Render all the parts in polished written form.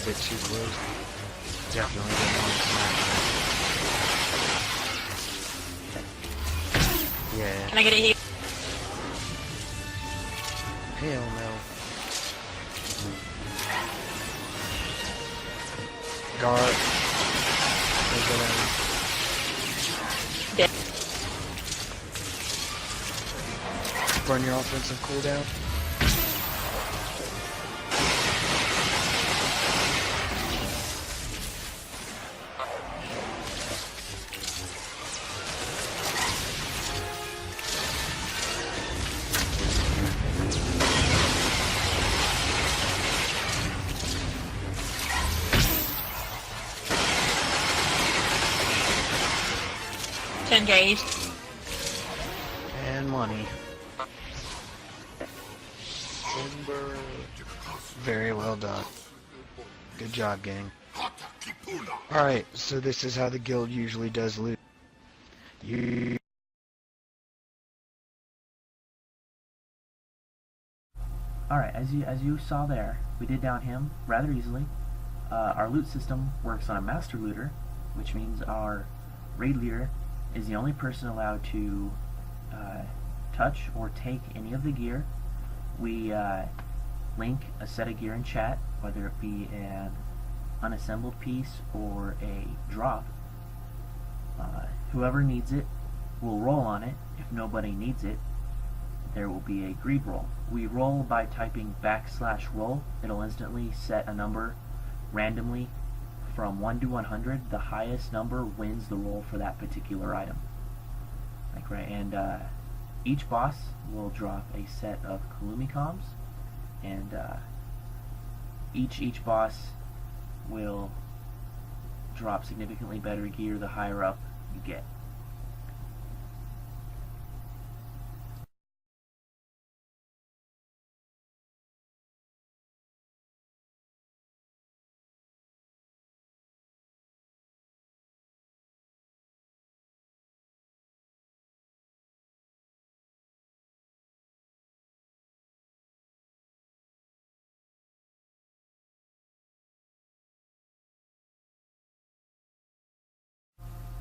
A bit too close. Definitely didn't want to smack him. Yeah. Can I get a heal? Hell no. Guard. Dead. Burn your offensive cooldown. Engaged. And money. Timber. Very well done. Good job, gang. Alright, so this is how the guild usually does loot. Alright, as you saw there, we did down him rather easily. Our loot system works on a master looter, which means our raid leader is the only person allowed to touch or take any of the gear. We link a set of gear in chat, whether it be an unassembled piece or a drop. Whoever needs it will roll on it. If nobody needs it, there will be a greed roll. We roll by typing \roll. It'll instantly set a number randomly from 1 to 100. The highest number wins the roll for that particular item. Like right, and each boss will drop a set of Kalumi comms, and each boss will drop significantly better gear the higher up you get.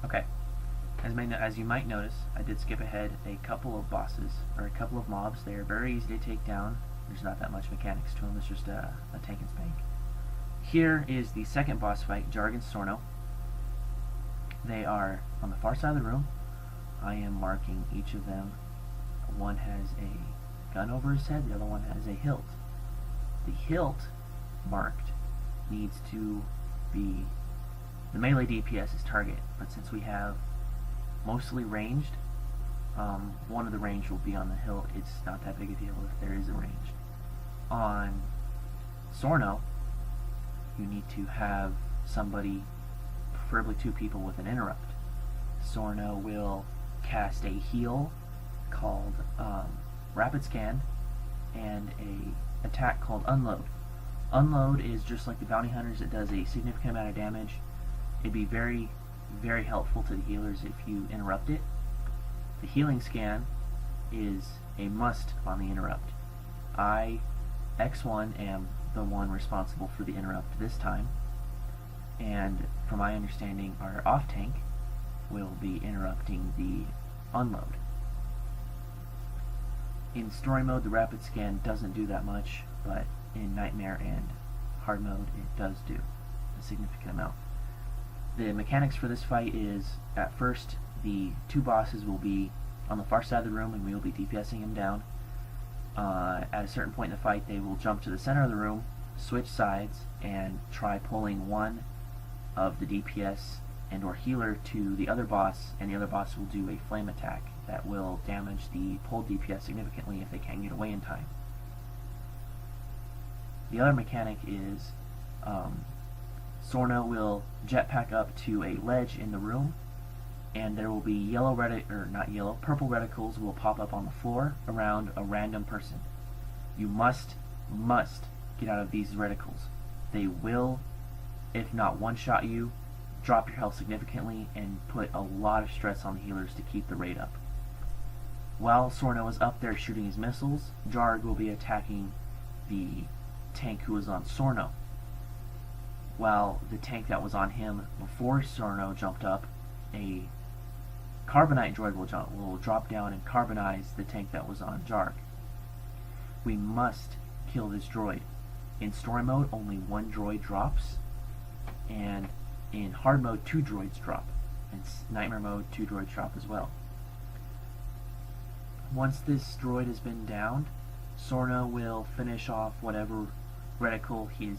Okay, as you might notice, I did skip ahead a couple of bosses, or a couple of mobs. They are very easy to take down. There's not that much mechanics to them, it's just a tank and spank. Here is the second boss fight, Jarg and Sorno. They are on the far side of the room. I am marking each of them. One has a gun over his head, the other one has a hilt. The hilt marked needs to be the melee DPS is target, but since we have mostly ranged, one of the range will be on the hilt. It's not that big a deal if there is a range. On Sorno, you need to have somebody, preferably 2 people, with an interrupt. Sorno will cast a heal called Rapid Scan and a attack called Unload. Unload is just like the Bounty Hunters. It does a significant amount of damage. It'd be very, very helpful to the healers if you interrupt it. The healing scan is a must on the interrupt. I, X1, am the one responsible for the interrupt this time, and from my understanding, our off-tank will be interrupting the unload. In story mode, the rapid scan doesn't do that much, but in nightmare and hard mode, it does do a significant amount. The mechanics for this fight is, at first, the 2 bosses will be on the far side of the room and we will be DPSing them down. At a certain point in the fight, they will jump to the center of the room, switch sides, and try pulling one of the DPS and or healer to the other boss, and the other boss will do a flame attack that will damage the pulled DPS significantly if they can't get away in time. The other mechanic is Sorno will jetpack up to a ledge in the room, and there will be purple reticles will pop up on the floor around a random person. You must get out of these reticles. They will, if not one-shot you, drop your health significantly and put a lot of stress on the healers to keep the raid up. While Sorno is up there shooting his missiles, Jarg will be attacking the tank who is on Sorno. while the tank that was on him before Sorno jumped up, a Carbonite droid will drop down and carbonize the tank that was on Jarg. We must kill this droid. In story mode, only one droid drops, and in hard mode, 2 droids drop. In nightmare mode, 2 droids drop as well. Once this droid has been downed, Sorno will finish off whatever reticle he is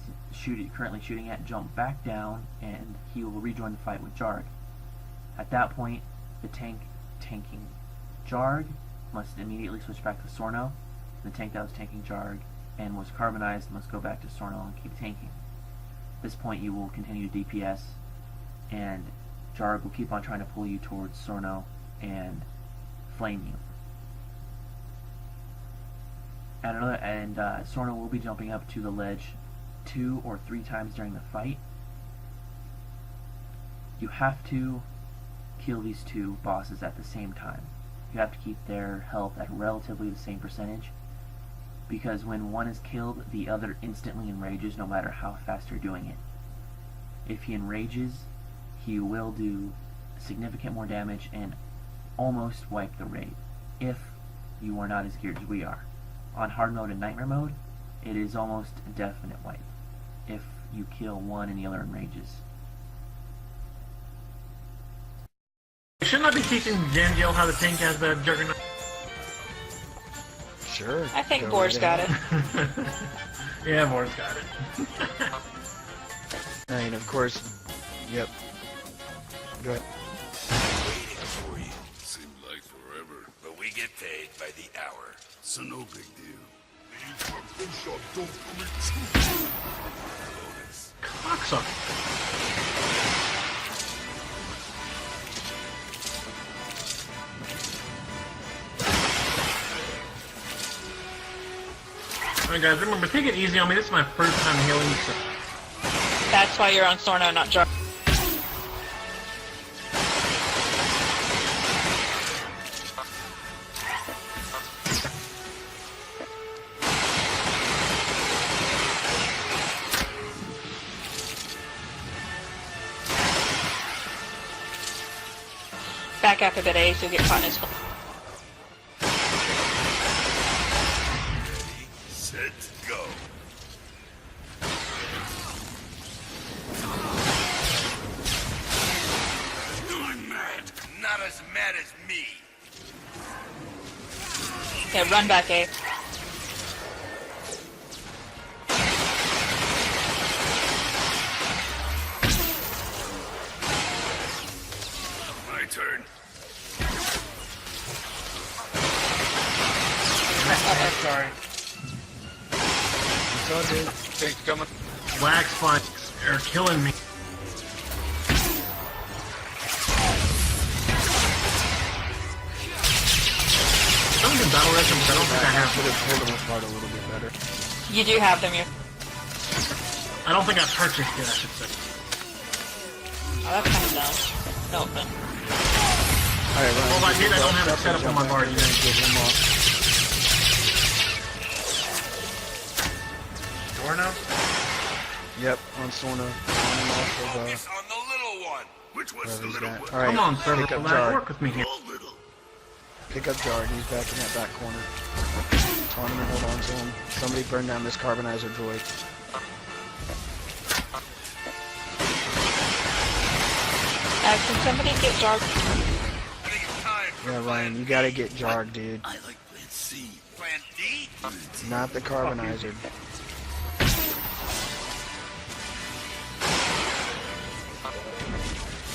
currently shooting at, jump back down, and he will rejoin the fight with Jarg. At that point, the tank tanking Jarg must immediately switch back to Sorno. The tank that was tanking Jarg and was carbonized must go back to Sorno and keep tanking. At this point, you will continue to DPS, and Jarg will keep on trying to pull you towards Sorno and flame you. Sorno will be jumping up to the ledge 2 or 3 times during the fight. You have to kill these 2 bosses at the same time. You have to keep their health at relatively the same percentage, because when one is killed, the other instantly enrages no matter how fast you're doing it. If he enrages, he will do significant more damage and almost wipe the raid, if you are not as geared as we are. On hard mode and nightmare mode, it is almost a definite wipe if you kill one and the other enrages. Shouldn't I be teaching Jangiel how to tank as the Juggernaut? Sure. I think go Boar's right got ahead. it. Yeah, Boar's got it. And of course, yep. Go ahead. Waiting for you. Seemed like forever, but we get paid by the hour, so no big deal. Bonus. Cocksucker. Alright guys, remember, take it easy on me. This is my first time healing, so... That's why you're on Sorno, not Jarg. Back up a bit, Ace, you'll get caught in his... Set, go. I'm mad. Not as mad as me. Okay, run back, Ace. My turn. Sorry. It's all good. Tank's coming. Wax spikes are killing me. Some of the battle resumes I don't think I Should have. have pulled them apart a little bit better. You do have them, I don't think I purchased it, I should say. Oh, that's kind of dumb. No offense. Alright, Ryan. Well, if I did, I don't have it Jump set up on my back bar in yet. and get him off. Dorno? Yep, on Sorno. On and off of, Focus on the little one. Which was the wherever he's little at. one? Alright, Come on, sir. pick up Relax. Jar. Work with me here. All little. Pick up Jar. He's back in that back corner. Tournament, hold on to him. Somebody burn down this carbonizer droid. Can somebody get Jarg? I think it's time for Yeah, Ryan, you gotta get Jarg, dude. I like Plan C. Plan D? Not the carbonizer.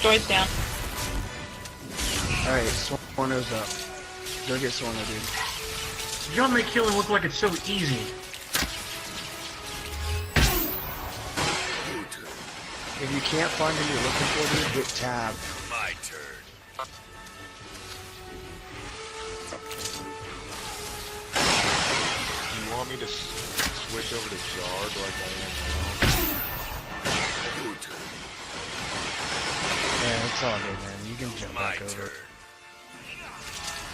Droid's down. Alright, Sorno's up. Go get Sorno, dude. Y'all make killing look like it's so easy. Your turn. If you can't find who you're looking for, dude, hit tab. My turn. You want me to switch over to Jarg like I am now? Your turn. Yeah, it's all good, man. You can jump My back over. turn.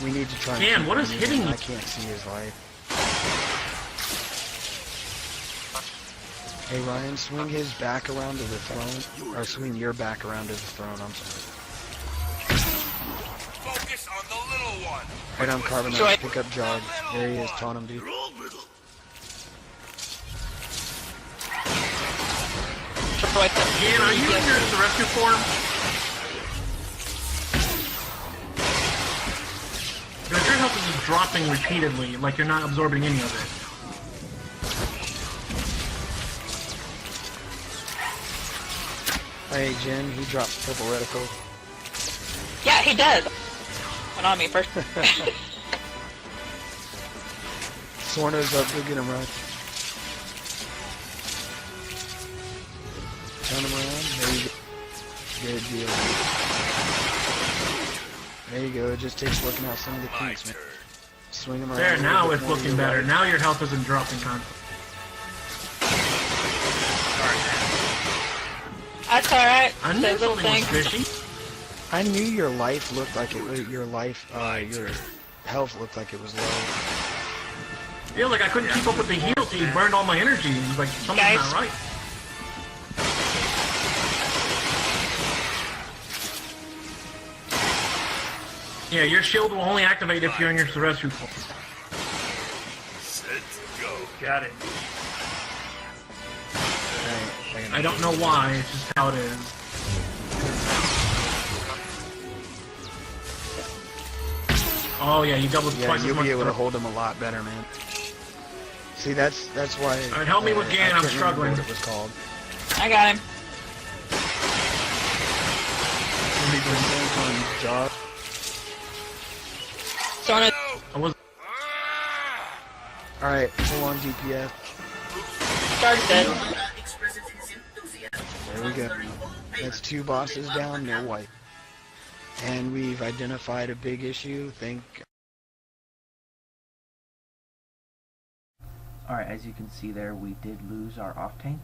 We need to try and Dan, keep what him is moving. hitting you? I can't see his life. Hey Ryan, swing his back around to the throne, or swing your back around to the throne, I'm sorry. Focus on the little one. Right on Carbonite, pick up Jog. There he is, taunt him, dude. Ian, are you in your rescue form? Because your health is just dropping repeatedly, like you're not absorbing any of it. Hey Jen, he drops purple reticle. Yeah, he does. Went on me first. Sorno's up, go get him, Ryan. Turn him around, there you go. Good deal. There you go, it just takes working out some of the kinks, man. Swing him around. There, now a it's bit more to looking your better. right. Now your health isn't dropping constantly. That's alright. I knew something was fishy. I knew your life looked like it was, your health looked like it was low. Yeah, like I couldn't keep up with the heal, so he burned all my energy. He's like, something's Guys. not right. Yeah, your shield will only activate if you're in your rescue form. Set, go. Got it. Right, I don't know why, it's just how it is. Oh yeah, you doubled yeah, twice as you'll much. be able to hold him a lot better, man. See, that's why. Alright, help me with Gan, I I'm can't remember struggling. what it was called. I got him. Jog. Sorna. I was All right, full on DPS. Started dead. There we go. That's 2 bosses down, no wipe. And we've identified a big issue. Alright, as you can see there, we did lose our off-tank,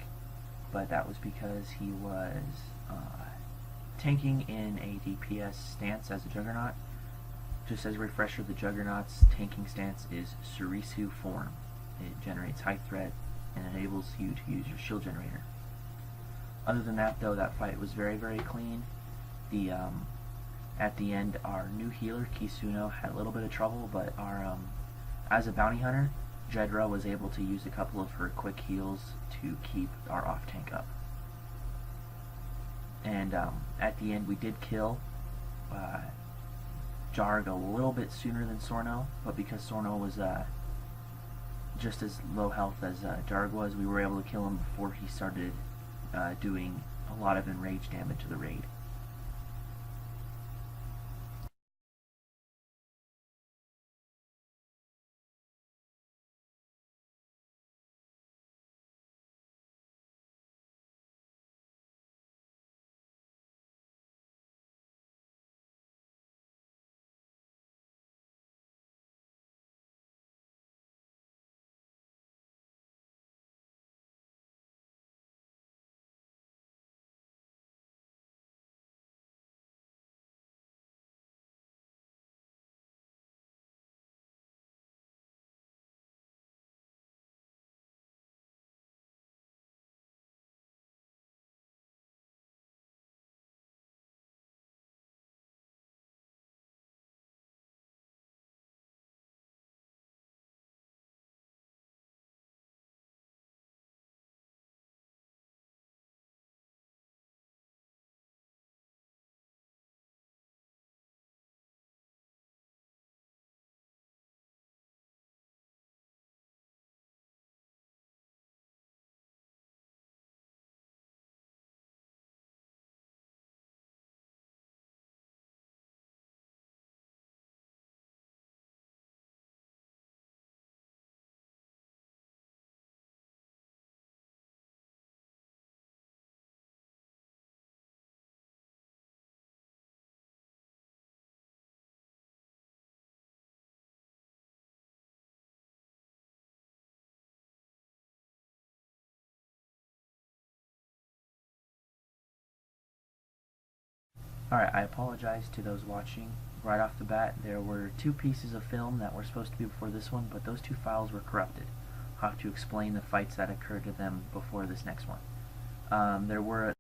but that was because he was tanking in a DPS stance as a Juggernaut. Just as a refresher, the Juggernaut's tanking stance is Surisu form. It generates high threat and enables you to use your shield generator. Other than that, though, that fight was very, very clean. At the end, our new healer, Kisuno, had a little bit of trouble, but our as a bounty hunter, Jedra was able to use a couple of her quick heals to keep our off-tank up. And at the end, we did kill Jarg a little bit sooner than Sorno, but because Sorno was just as low health as Jarg was, we were able to kill him before he started doing a lot of enraged damage to the raid. Alright, I apologize to those watching. Right off the bat, there were 2 pieces of film that were supposed to be before this one, but those 2 files were corrupted. have to explain the fights that occurred to them before this next one. There were